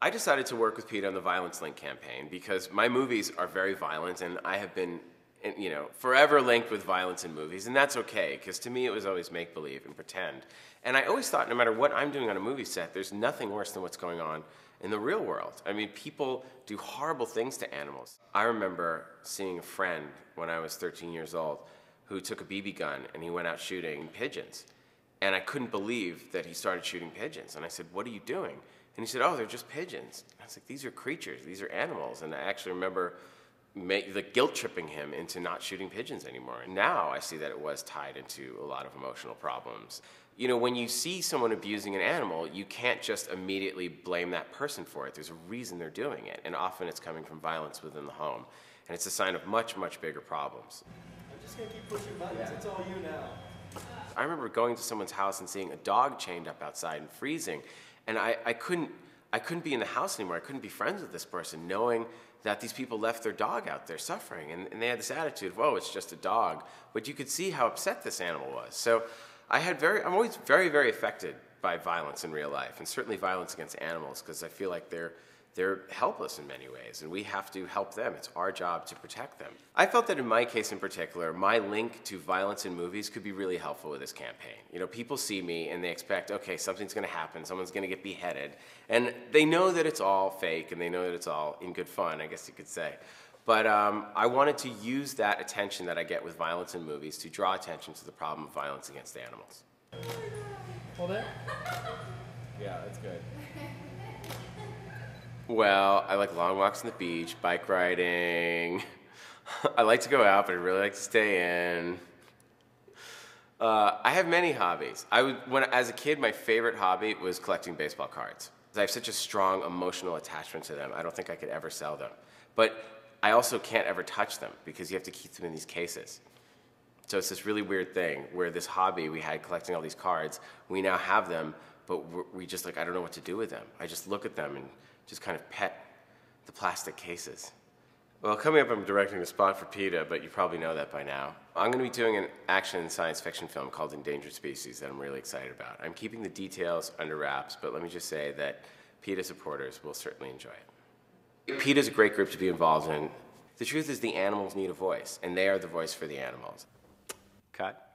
I decided to work with PETA on the Violence Link campaign because my movies are very violent, and I have been, forever linked with violence in movies, and that's okay, because to me it was always make-believe and pretend. And I always thought no matter what I'm doing on a movie set, there's nothing worse than what's going on in the real world. I mean, people do horrible things to animals. I remember seeing a friend when I was 13 years old who took a BB gun and he went out shooting pigeons. And I couldn't believe that he started shooting pigeons. And I said, "What are you doing?" And he said, "Oh, they're just pigeons." I was like, "These are creatures, these are animals." And I actually remember guilt tripping him into not shooting pigeons anymore. And now I see that it was tied into a lot of emotional problems. You know, when you see someone abusing an animal, you can't just immediately blame that person for it. There's a reason they're doing it, and often it's coming from violence within the home. And it's a sign of much, much bigger problems. I'm just gonna keep pushing buttons, it's all you now. I remember going to someone's house and seeing a dog chained up outside and freezing, and I couldn't be in the house anymore. I couldn't be friends with this person, knowing that these people left their dog out there suffering, and they had this attitude of, "Whoa, it's just a dog," but you could see how upset this animal was. So I'm always very, very affected by violence in real life, and certainly violence against animals, because I feel like they're helpless in many ways, and we have to help them. It's our job to protect them. I felt that in my case in particular, my link to violence in movies could be really helpful with this campaign. You know, people see me and they expect, okay, something's gonna happen, someone's gonna get beheaded, and they know that it's all fake, and they know that it's all in good fun, I guess you could say. But I wanted to use that attention that I get with violence in movies to draw attention to the problem of violence against animals. Hold it. Yeah, that's good. Well, I like long walks on the beach, bike riding. I like to go out, but I really like to stay in. I have many hobbies. As a kid, my favorite hobby was collecting baseball cards. I have such a strong emotional attachment to them. I don't think I could ever sell them. But I also can't ever touch them because you have to keep them in these cases. So it's this really weird thing where this hobby we had collecting all these cards, we now have them, but we just I don't know what to do with them. I just look at them and just kind of pet the plastic cases. Well, coming up, I'm directing a spot for PETA, but you probably know that by now. I'm going to be doing an action science fiction film called Endangered Species that I'm really excited about. I'm keeping the details under wraps, but let me just say that PETA supporters will certainly enjoy it. PETA is a great group to be involved in. The truth is the animals need a voice, and they are the voice for the animals. Cut.